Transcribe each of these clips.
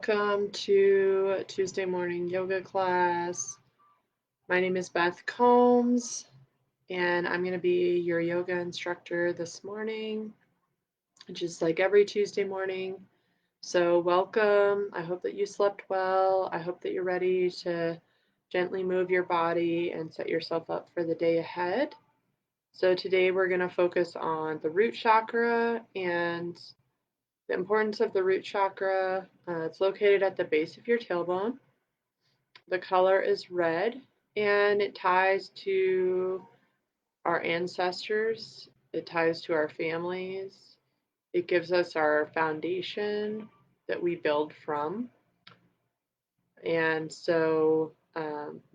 Welcome to Tuesday morning yoga class. My name is Beth Combs, and I'm going to be your yoga instructor this morning, just like every Tuesday morning. So, welcome. I hope that you slept well. I hope that you're ready to gently move your body and set yourself up for the day ahead. So, today we're going to focus on the root chakra and the importance of the root chakra. It's located at the base of your tailbone. The color is red, and it ties to our ancestors, it ties to our families, it gives us our foundation that we build from. And so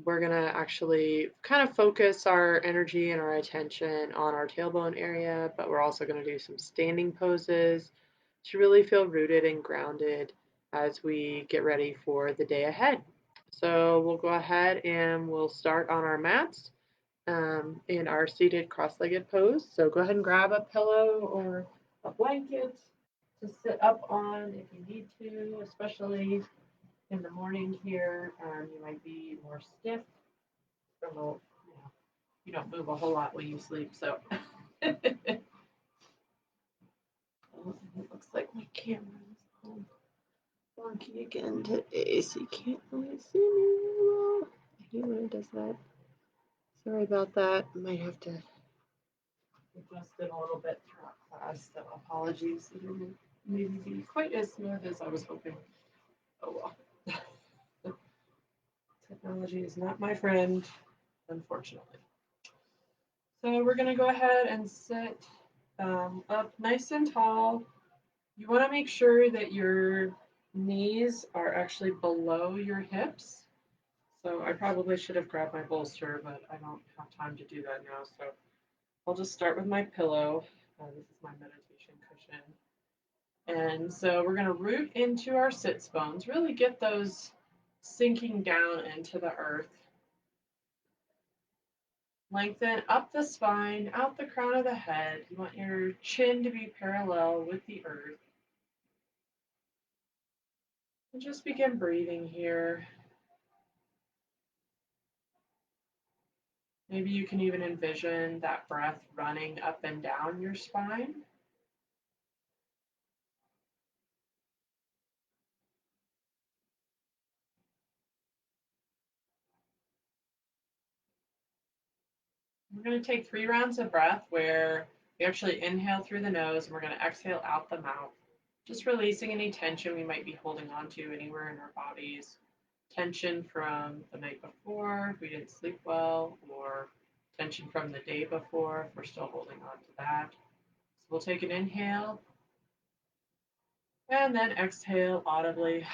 we're going to actually kind of focus our energy and our attention on our tailbone area, but we're also going to do some standing poses to really feel rooted and grounded as we get ready for the day ahead. So we'll go ahead and we'll start on our mats in our seated cross-legged pose. So go ahead and grab a pillow or a blanket to sit up on if you need to, especially in the morning here. You might be more stiff from you don't move a whole lot when you sleep. So it looks like my camera is on wonky again today, so you can't really see me well. I hate when it does that. Sorry about that. I might have to adjust it a little bit throughout class, so apologies. It didn't maybe be quite as smooth as I was hoping. Oh well. Technology is not my friend, unfortunately. So we're going to go ahead and sit up nice and tall. You want to make sure that your knees are actually below your hips. So I probably should have grabbed my bolster, but I don't have time to do that now. So I'll just start with my pillow. This is my meditation cushion. And so we're going to root into our sits bones, really get those sinking down into the earth. Lengthen up the spine, out the crown of the head. You want your chin to be parallel with the earth. And just begin breathing here. Maybe you can even envision that breath running up and down your spine. We're going to take 3 rounds of breath where we actually inhale through the nose and we're going to exhale out the mouth. Just releasing any tension we might be holding on to anywhere in our bodies. Tension from the night before if we didn't sleep well, or tension from the day before if we're still holding on to that. So we'll take an inhale and then exhale audibly.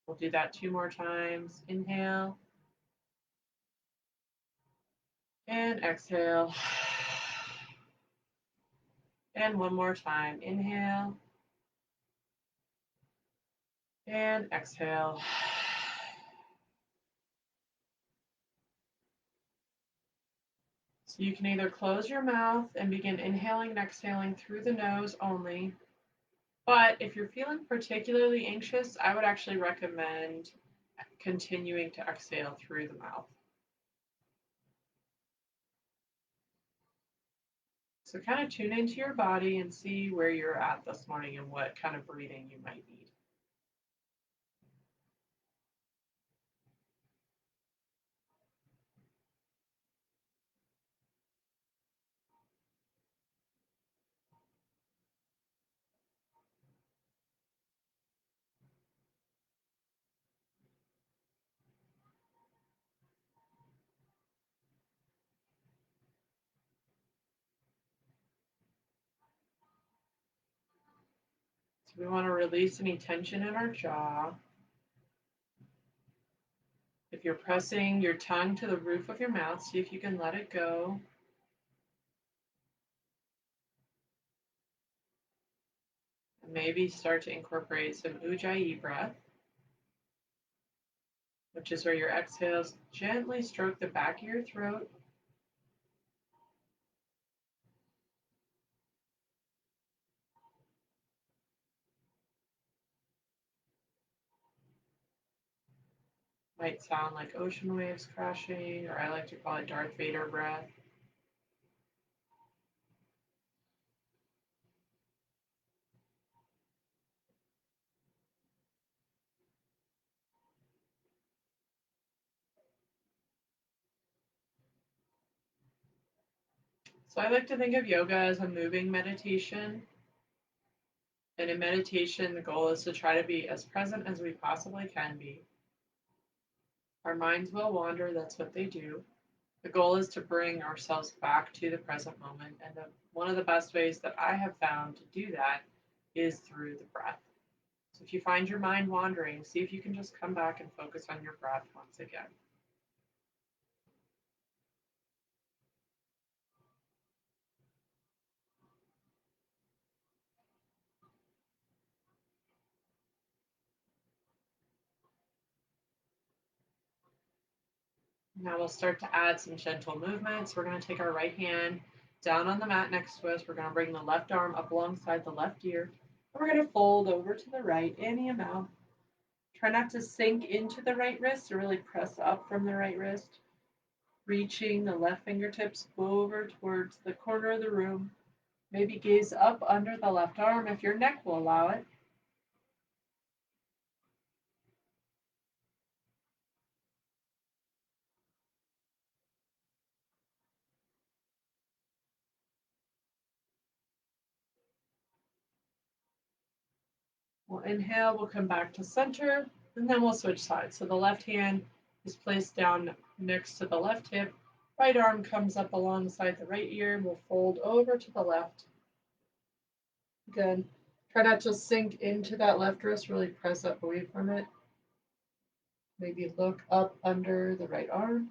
We'll do that 2 more times. Inhale and exhale. And 1 more time. Inhale and exhale. So you can either close your mouth and begin inhaling and exhaling through the nose only. But if you're feeling particularly anxious, I would actually recommend continuing to exhale through the mouth. So kind of tune into your body and see where you're at this morning and what kind of breathing you might need. So we want to release any tension in our jaw. If you're pressing your tongue to the roof of your mouth, see if you can let it go. And maybe start to incorporate some ujjayi breath, which is where your exhales gently stroke the back of your throat. Might sound like ocean waves crashing, or I like to call it Darth Vader breath. So I like to think of yoga as a moving meditation. And in meditation, the goal is to try to be as present as we possibly can be. Our minds will wander, that's what they do. The goal is to bring ourselves back to the present moment. And one of the best ways that I have found to do that is through the breath. So if you find your mind wandering, see if you can just come back and focus on your breath once again. Now we'll start to add some gentle movements. We're going to take our right hand down on the mat next to us. We're going to bring the left arm up alongside the left ear. We're going to fold over to the right any amount. Try not to sink into the right wrist or really press up from the right wrist. Reaching the left fingertips over towards the corner of the room. Maybe gaze up under the left arm if your neck will allow it. We'll inhale, we'll come back to center, and then we'll switch sides. So the left hand is placed down next to the left hip. Right arm comes up alongside the right ear, and we'll fold over to the left. Again, try not to sink into that left wrist, really press up away from it. Maybe look up under the right arm.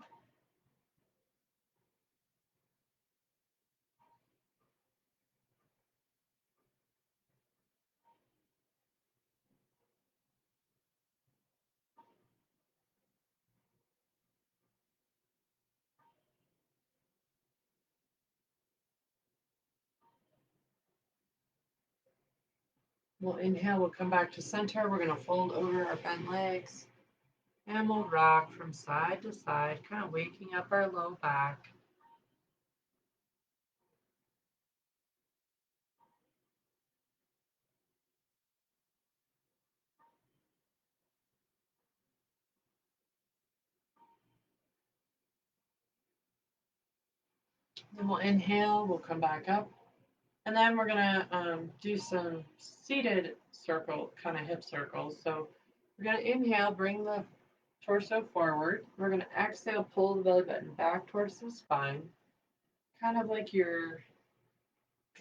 We'll inhale, we'll come back to center. We're going to fold over our bent legs. And we'll rock from side to side, kind of waking up our low back. Then we'll inhale, we'll come back up. And then we're gonna do some seated circle, kind of hip circles. So we're gonna inhale, bring the torso forward. We're gonna exhale, pull the belly button back towards the spine, kind of like you're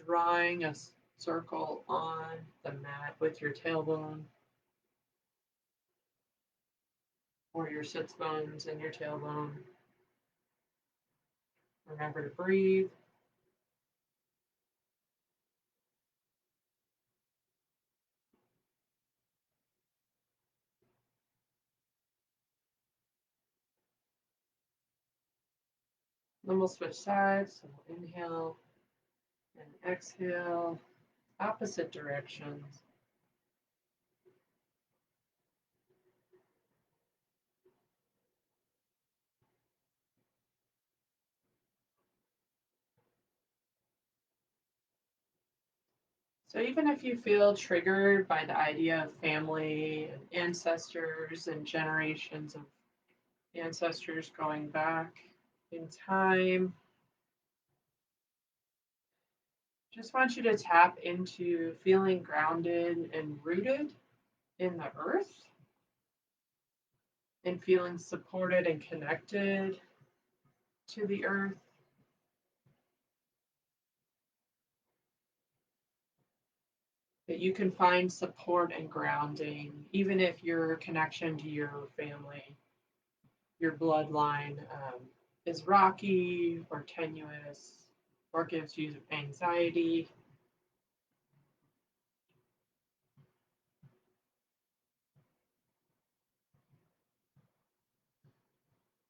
drawing a circle on the mat with your tailbone or your sits bones and your tailbone. Remember to breathe. Then we'll switch sides. So we'll inhale and exhale, opposite directions. So even if you feel triggered by the idea of family and ancestors and generations of ancestors going back in time, just want you to tap into feeling grounded and rooted in the earth and feeling supported and connected to the earth. That you can find support and grounding, even if your connection to your family, your bloodline is rocky or tenuous or gives you anxiety.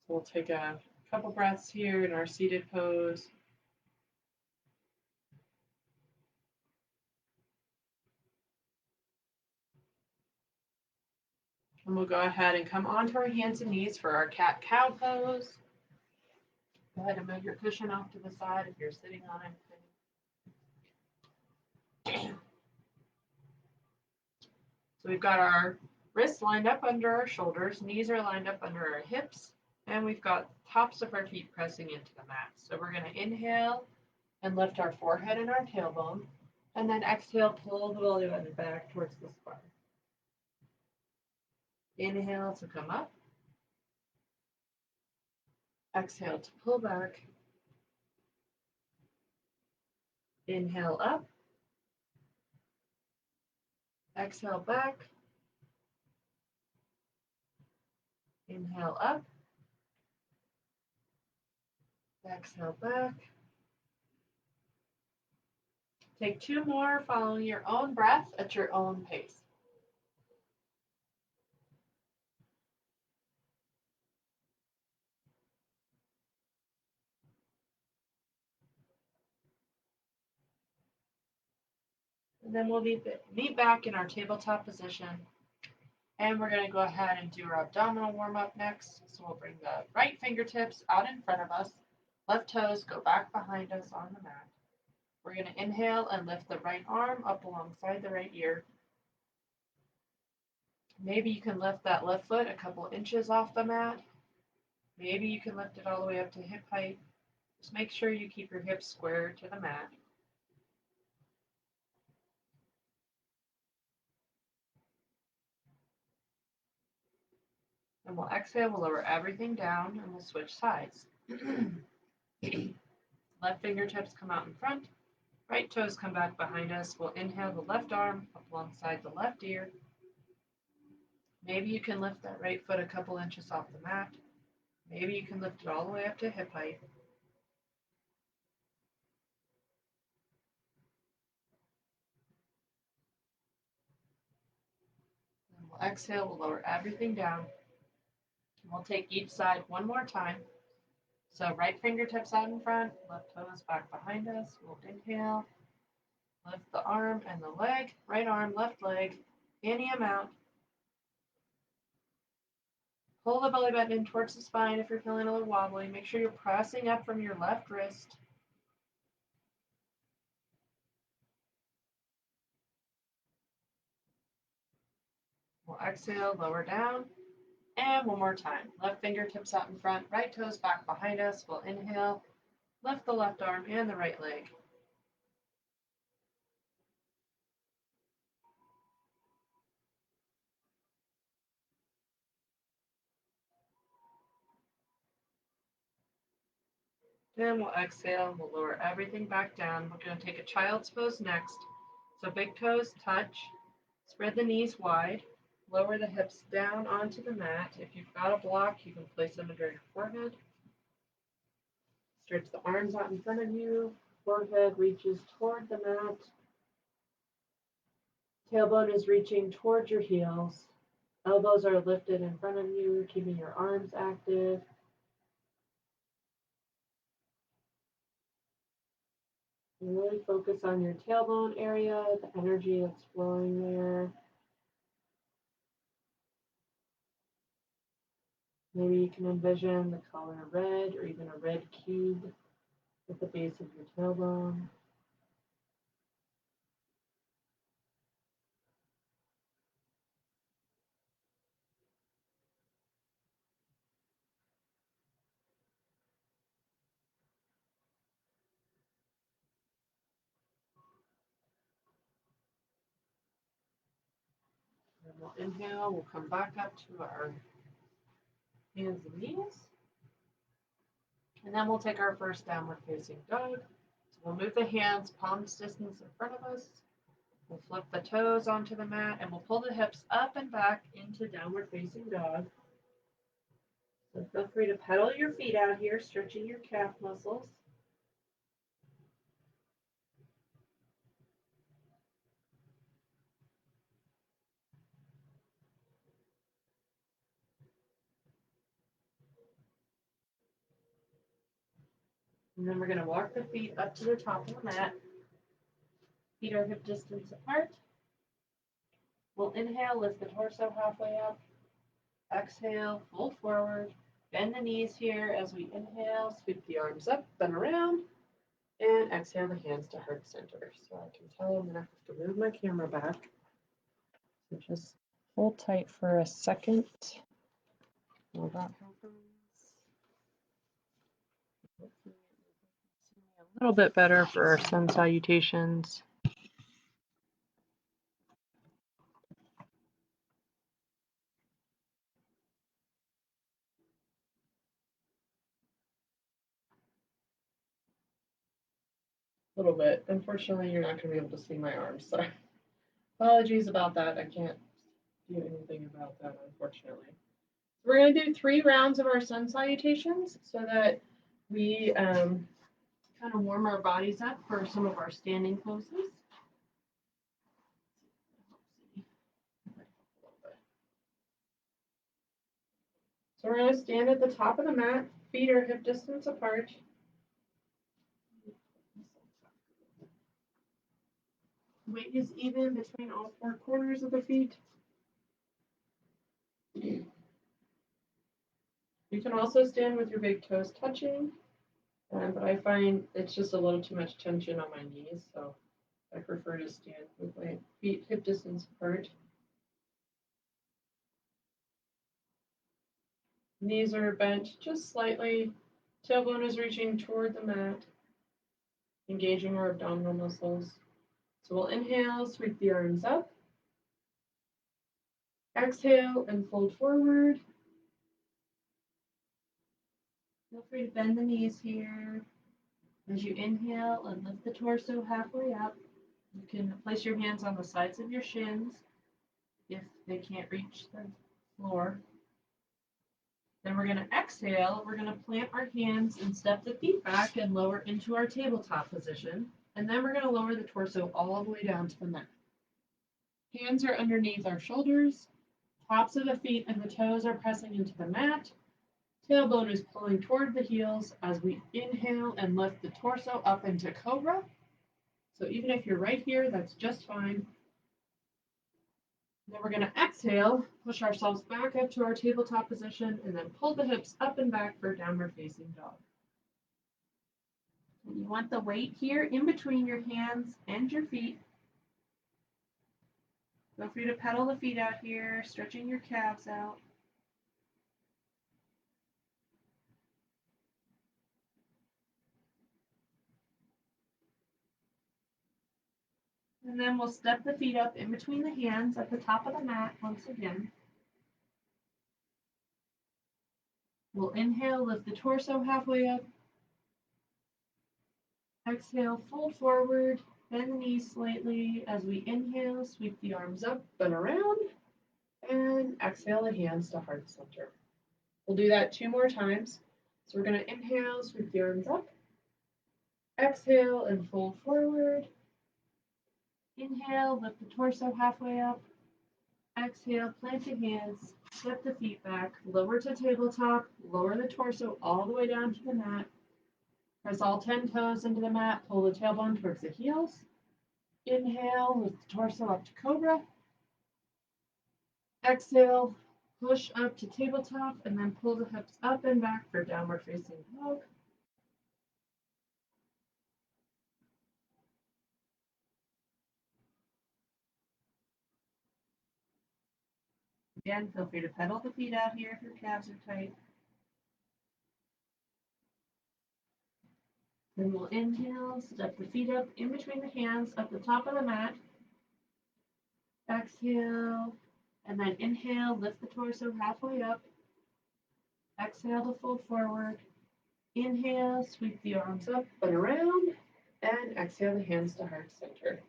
So we'll take a couple breaths here in our seated pose. And we'll go ahead and come onto our hands and knees for our cat-cow pose. Go ahead and move your cushion off to the side if you're sitting on it. So we've got our wrists lined up under our shoulders, knees are lined up under our hips, and we've got tops of our feet pressing into the mat. So we're going to inhale and lift our forehead and our tailbone, and then exhale, pull the belly button back towards the spine. Inhale to come up. Exhale to pull back. Inhale up. Exhale back. Inhale up. Exhale back. Take two more, following your own breath at your own pace. And then we'll meet back in our tabletop position. And we're going to go ahead and do our abdominal warm-up next. So we'll bring the right fingertips out in front of us. Left toes go back behind us on the mat. We're going to inhale and lift the right arm up alongside the right ear. Maybe you can lift that left foot a couple inches off the mat. Maybe you can lift it all the way up to hip height. Just make sure you keep your hips square to the mat. And we'll exhale, we'll lower everything down, and we'll switch sides. Left fingertips come out in front, right toes come back behind us. We'll inhale the left arm up alongside the left ear. Maybe you can lift that right foot a couple inches off the mat. Maybe you can lift it all the way up to hip height. And we'll exhale, we'll lower everything down. And we'll take each side one more time. So right fingertips out in front, left toes back behind us. We'll inhale, lift the arm and the leg, right arm, left leg, any amount. Pull the belly button in towards the spine if you're feeling a little wobbly. Make sure you're pressing up from your left wrist. We'll exhale, lower down. And one more time. Left fingertips out in front, right toes back behind us. We'll inhale, lift the left arm and the right leg. Then we'll exhale, we'll lower everything back down. We're going to take a child's pose next. So big toes touch, spread the knees wide, lower the hips down onto the mat. If you've got a block, you can place them under your forehead. Stretch the arms out in front of you. Forehead reaches toward the mat. Tailbone is reaching towards your heels. Elbows are lifted in front of you, keeping your arms active. And really focus on your tailbone area, the energy that's flowing there. Maybe you can envision the color red or even a red cube at the base of your tailbone. And we'll inhale, we'll come back up to our hands and knees. And then we'll take our first downward facing dog. So we'll move the hands palms distance in front of us. We'll flip the toes onto the mat and we'll pull the hips up and back into downward facing dog. So feel free to pedal your feet out here, stretching your calf muscles. And then we're going to walk the feet up to the top of the mat. Feet are hip distance apart. We'll inhale, lift the torso halfway up. Exhale, fold forward. Bend the knees here as we inhale, sweep the arms up and around. And exhale the hands to heart center. So I can tell I'm gonna have to move my camera back. So just hold tight for a second while that happens. Hopefully you can see me a little bit better for our sun salutations. A little bit. Unfortunately, you're not going to be able to see my arms, so apologies about that. I can't do anything about that, unfortunately. We're going to do 3 rounds of our sun salutations so that we kind of warm our bodies up for some of our standing poses. So we're going to stand at the top of the mat, feet are hip distance apart. Weight is even between all 4 corners of the feet. You can also stand with your big toes touching, but I find it's just a little too much tension on my knees, so I prefer to stand with my feet hip distance apart. Knees are bent just slightly. Tailbone is reaching toward the mat, engaging our abdominal muscles. So we'll inhale, sweep the arms up. Exhale and fold forward. Feel free to bend the knees here. As you inhale and lift the torso halfway up, you can place your hands on the sides of your shins if they can't reach the floor. Then we're going to exhale. We're going to plant our hands and step the feet back and lower into our tabletop position. And then we're going to lower the torso all the way down to the mat. Hands are underneath our shoulders. Tops of the feet and the toes are pressing into the mat. Tailbone is pulling toward the heels as we inhale and lift the torso up into cobra. So even if you're right here, that's just fine. Then we're going to exhale, push ourselves back up to our tabletop position, and then pull the hips up and back for downward facing dog. And you want the weight here in between your hands and your feet. Feel free to pedal the feet out here, stretching your calves out. And then we'll step the feet up in between the hands at the top of the mat once again. We'll inhale, lift the torso halfway up. Exhale, fold forward, bend the knees slightly. As we inhale, sweep the arms up and around. And exhale the hands to heart center. We'll do that 2 more times. So we're going to inhale, sweep the arms up. Exhale and fold forward. Inhale, lift the torso halfway up. Exhale, plant the hands, step the feet back, lower to tabletop, lower the torso all the way down to the mat. Press all 10 toes into the mat, pull the tailbone towards the heels. Inhale, lift the torso up to cobra. Exhale, push up to tabletop, and then pull the hips up and back for downward facing dog. Again, feel free to pedal the feet out here if your calves are tight. Then we'll inhale, step the feet up in between the hands at the top of the mat. Exhale, and then inhale, lift the torso halfway up. Exhale to fold forward. Inhale, sweep the arms up and around. And exhale the hands to heart center.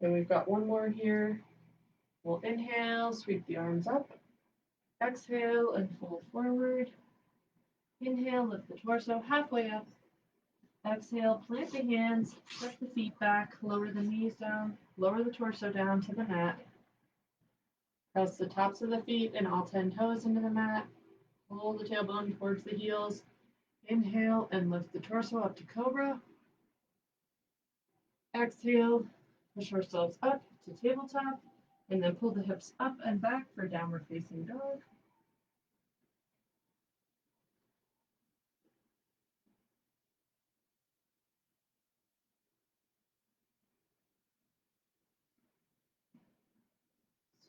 Then we've got 1 more here. We'll inhale, sweep the arms up. Exhale and fold forward. Inhale, lift the torso halfway up. Exhale, plant the hands, step the feet back, lower the knees down, lower the torso down to the mat. Press the tops of the feet and all 10 toes into the mat. Pull the tailbone towards the heels. Inhale and lift the torso up to cobra. Exhale, push ourselves up to tabletop. And then pull the hips up and back for downward facing dog.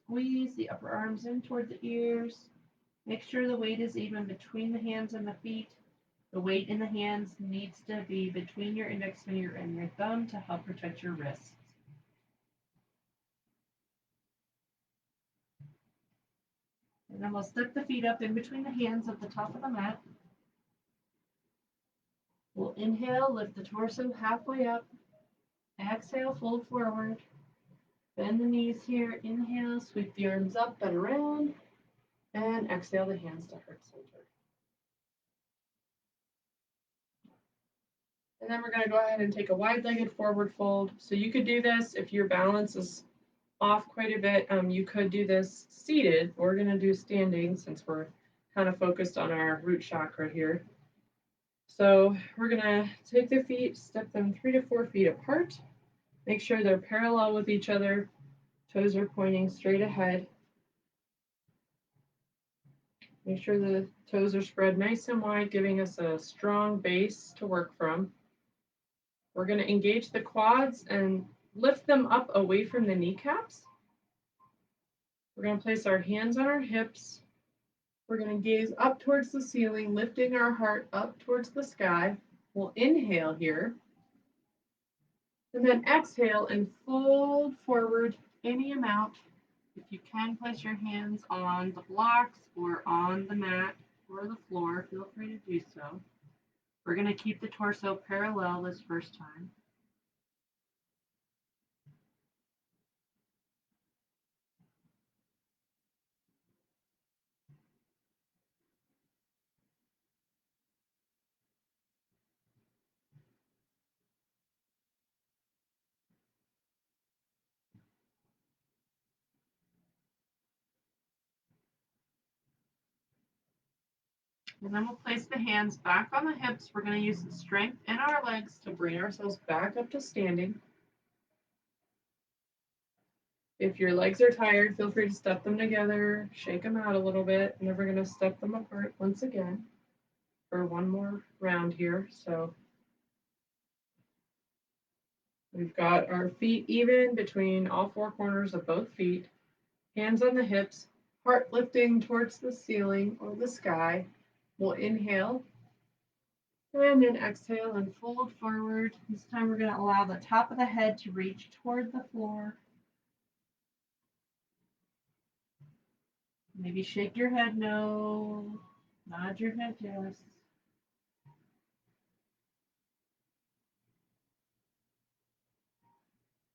Squeeze the upper arms in toward the ears. Make sure the weight is even between the hands and the feet. The weight in the hands needs to be between your index finger and your thumb to help protect your wrists. And then we'll step the feet up in between the hands at the top of the mat. We'll inhale, lift the torso halfway up. Exhale, fold forward. Bend the knees here. Inhale, sweep the arms up and around. And exhale the hands to heart center. And then we're going to go ahead and take a wide-legged forward fold. So you could do this if your balance is off quite a bit. You could do this seated. We're going to do standing since we're kind of focused on our root chakra here. So we're going to take the feet, step them 3 to 4 feet apart. Make sure they're parallel with each other. Toes are pointing straight ahead. Make sure the toes are spread nice and wide, giving us a strong base to work from. We're going to engage the quads and lift them up away from the kneecaps. We're going to place our hands on our hips. We're going to gaze up towards the ceiling, lifting our heart up towards the sky. We'll inhale here. And then exhale and fold forward any amount. If you can, place your hands on the blocks or on the mat or the floor. Feel free to do so. We're going to keep the torso parallel this first time. And then we'll place the hands back on the hips. We're going to use the strength in our legs to bring ourselves back up to standing. If your legs are tired, feel free to step them together, shake them out a little bit, and then we're going to step them apart once again for one more round here. So we've got our feet even between all 4 corners of both feet, hands on the hips, heart lifting towards the ceiling or the sky. We'll inhale and then exhale and fold forward. This time we're going to allow the top of the head to reach toward the floor. Maybe shake your head no, nod your head yes.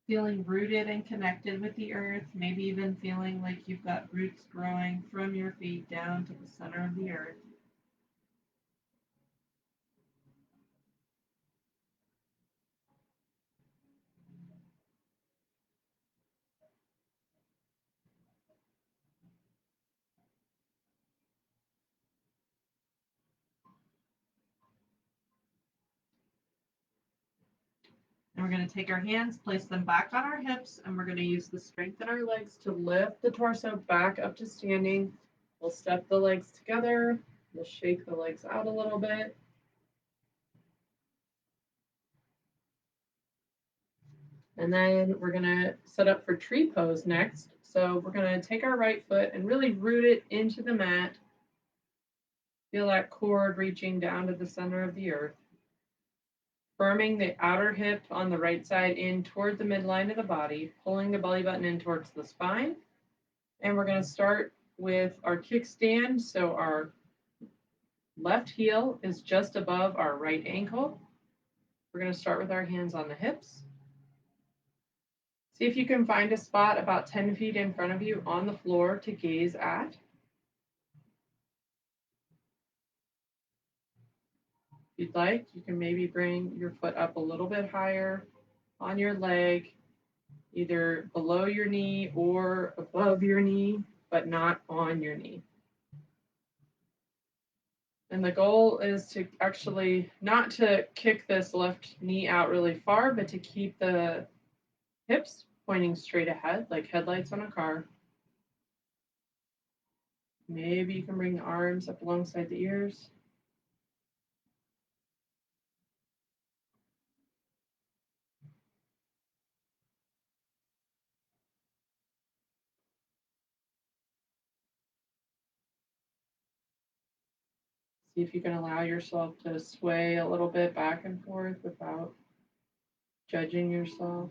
Feeling rooted and connected with the earth, maybe even feeling like you've got roots growing from your feet down to the center of the earth. And we're going to take our hands, place them back on our hips, and we're going to use the strength in our legs to lift the torso back up to standing. We'll step the legs together. We'll shake the legs out a little bit. And then we're going to set up for tree pose next. So we're going to take our right foot and really root it into the mat. Feel that cord reaching down to the center of the earth. Firming the outer hip on the right side in toward the midline of the body, pulling the belly button in towards the spine. And we're going to start with our kickstand. So our left heel is just above our right ankle. We're going to start with our hands on the hips. See if you can find a spot about 10 feet in front of you on the floor to gaze at. If you'd like, you can maybe bring your foot up a little bit higher on your leg, either below your knee or above your knee, but not on your knee. And the goal is to actually not to kick this left knee out really far, but to keep the hips pointing straight ahead, like headlights on a car. Maybe you can bring the arms up alongside the ears. See if you can allow yourself to sway a little bit back and forth without judging yourself.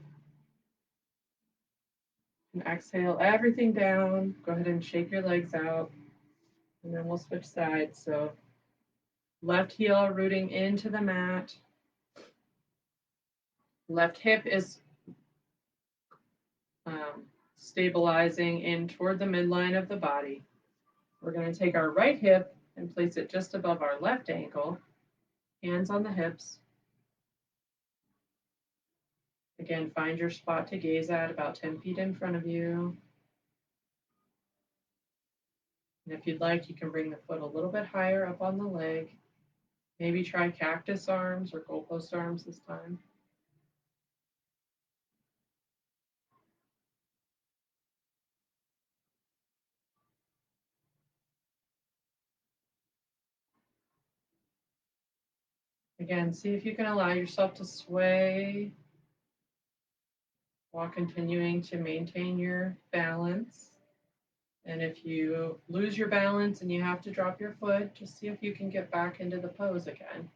And exhale everything down. Go ahead and shake your legs out. And then we'll switch sides. So left heel rooting into the mat. Left hip is stabilizing in toward the midline of the body. We're going to take our right hip and place it just above our left ankle, hands on the hips. Again, find your spot to gaze at about 10 feet in front of you. And if you'd like, you can bring the foot a little bit higher up on the leg. Maybe try cactus arms or goalpost arms this time. Again, see if you can allow yourself to sway while continuing to maintain your balance. And if you lose your balance and you have to drop your foot, just see if you can get back into the pose again.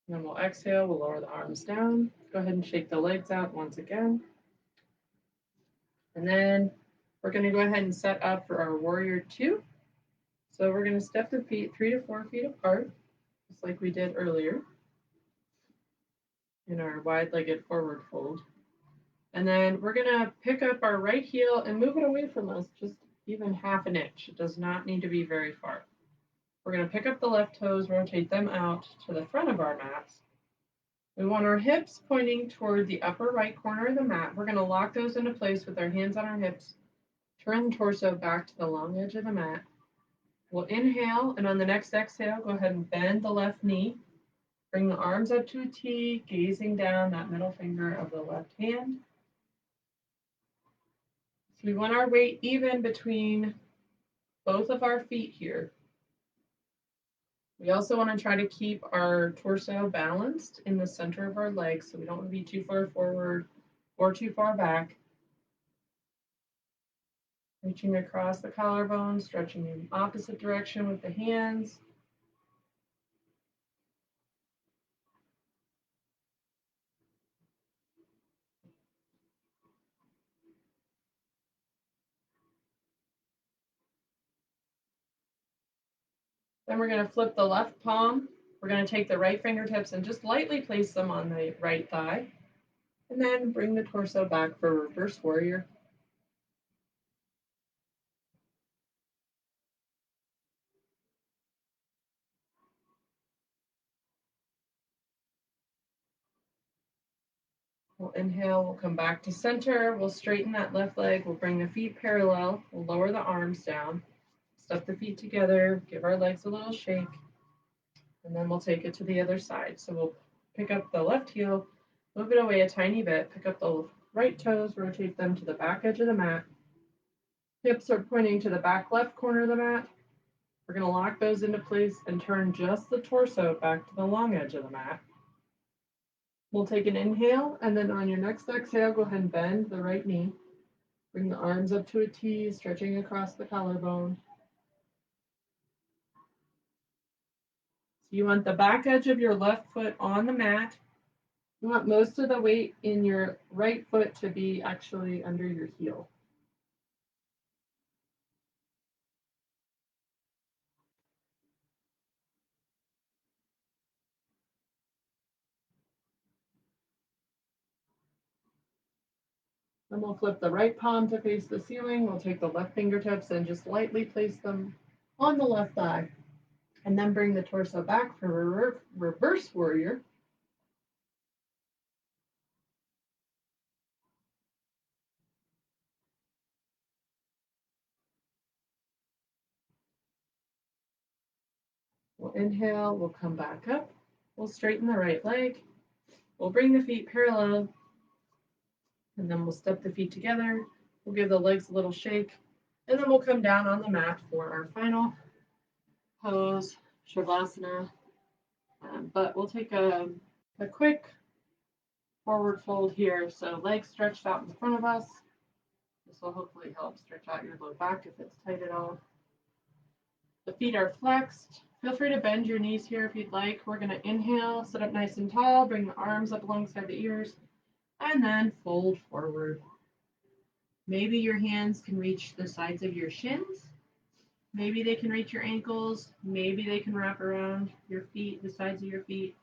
And then we'll exhale, we'll lower the arms down. Go ahead and shake the legs out once again. And then we're going to go ahead and set up for our warrior two. So we're going to step the feet 3 to 4 feet apart, just like we did earlier in our wide-legged forward fold. And then we're going to pick up our right heel and move it away from us just even half an inch. It does not need to be very far. We're going to pick up the left toes, rotate them out to the front of our mats. We want our hips pointing toward the upper right corner of the mat. We're going to lock those into place with our hands on our hips. Turn the torso back to the long edge of the mat. We'll inhale, and on the next exhale, go ahead and bend the left knee. Bring the arms up to a T, gazing down that middle finger of the left hand. So we want our weight even between both of our feet here. We also want to try to keep our torso balanced in the center of our legs, so we don't want to be too far forward or too far back. Reaching across the collarbone, stretching in the opposite direction with the hands. Then we're going to flip the left palm. We're going to take the right fingertips and just lightly place them on the right thigh. And then bring the torso back for reverse warrior. We'll inhale, we'll come back to center. We'll straighten that left leg. We'll bring the feet parallel. We'll lower the arms down. Step the feet together. Give our legs a little shake. And then we'll take it to the other side. So we'll pick up the left heel, move it away a tiny bit, pick up the right toes, rotate them to the back edge of the mat. Hips are pointing to the back left corner of the mat. We're going to lock those into place and turn just the torso back to the long edge of the mat. We'll take an inhale, and then on your next exhale, go ahead and bend the right knee. Bring the arms up to a T, stretching across the collarbone. So you want the back edge of your left foot on the mat. You want most of the weight in your right foot to be actually under your heel. Then we'll flip the right palm to face the ceiling. We'll take the left fingertips and just lightly place them on the left thigh. And then bring the torso back for reverse warrior. We'll inhale, we'll come back up, we'll straighten the right leg, we'll bring the feet parallel, and then we'll step the feet together. We'll give the legs a little shake, and then we'll come down on the mat for our final pose, Shavasana. But we'll take a quick forward fold here. So legs stretched out in front of us. This will hopefully help stretch out your low back if it's tight at all. The feet are flexed. Feel free to bend your knees here if you'd like. We're going to inhale, sit up nice and tall, bring the arms up alongside the ears, and then fold forward. Maybe your hands can reach the sides of your shins. Maybe they can reach your ankles. Maybe they can wrap around your feet, the sides of your feet.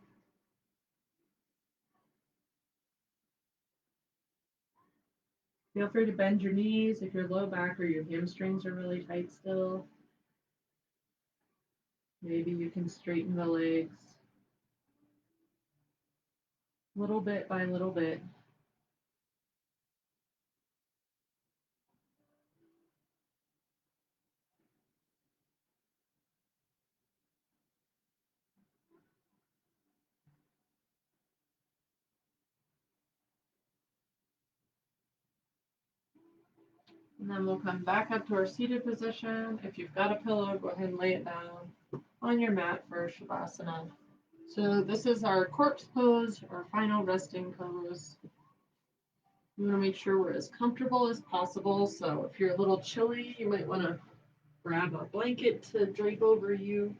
Feel free to bend your knees if your low back or your hamstrings are really tight still. Maybe you can straighten the legs little bit by little bit. And then we'll come back up to our seated position. If you've got a pillow, go ahead and lay it down on your mat for Shavasana. So this is our corpse pose, our final resting pose. We want to make sure we're as comfortable as possible. So if you're a little chilly, you might want to grab a blanket to drape over you,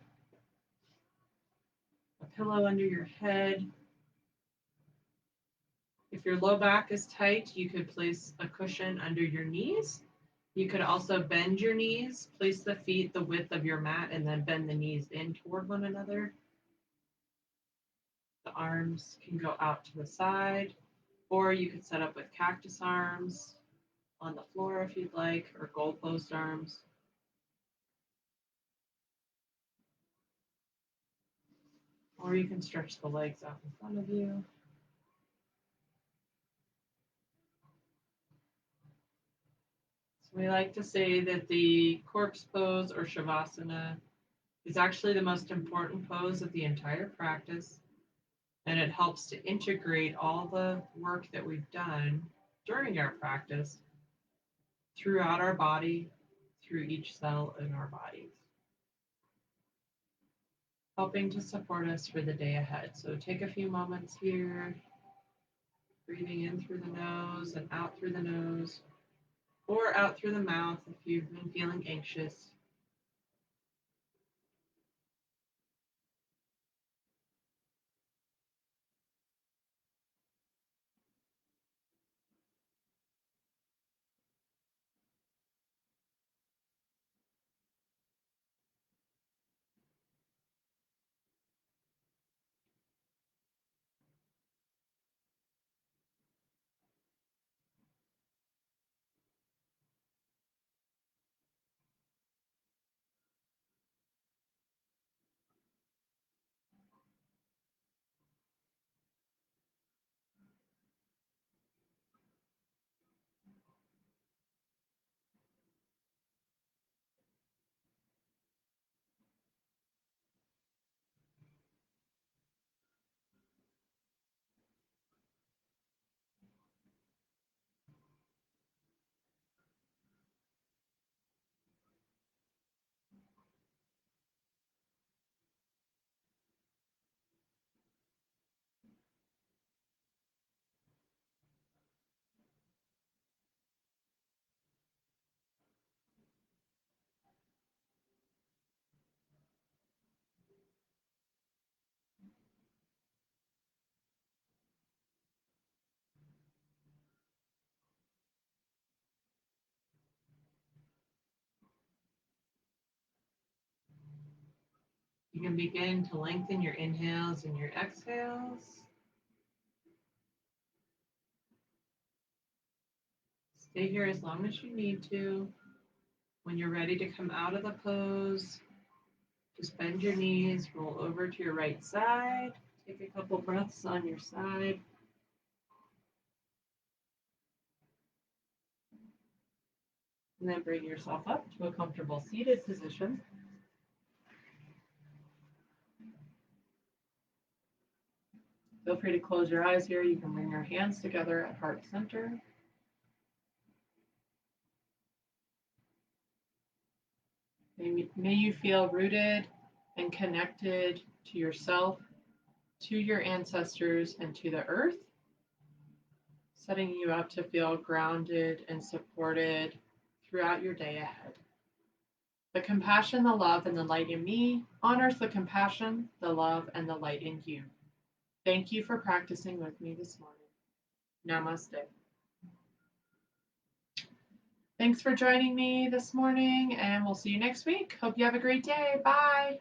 a pillow under your head. If your low back is tight, you could place a cushion under your knees. You could also bend your knees, place the feet the width of your mat, and then bend the knees in toward one another. The arms can go out to the side, or you could set up with cactus arms on the floor if you'd like, or goalpost arms. Or you can stretch the legs out in front of you. So we like to say that the corpse pose or Shavasana is actually the most important pose of the entire practice, and it helps to integrate all the work that we've done during our practice throughout our body, through each cell in our bodies, helping to support us for the day ahead. So take a few moments here, breathing in through the nose and out through the nose, or out through the mouth if you've been feeling anxious. You can begin to lengthen your inhales and your exhales. Stay here as long as you need to. When you're ready to come out of the pose, just bend your knees, roll over to your right side, take a couple breaths on your side. And then bring yourself up to a comfortable seated position. Feel free to close your eyes here. You can bring your hands together at heart center. May you feel rooted and connected to yourself, to your ancestors, and to the earth, setting you up to feel grounded and supported throughout your day ahead. The compassion, the love, and the light in me honors the compassion, the love, and the light in you. Thank you for practicing with me this morning. Namaste. Thanks for joining me this morning, and we'll see you next week. Hope you have a great day. Bye.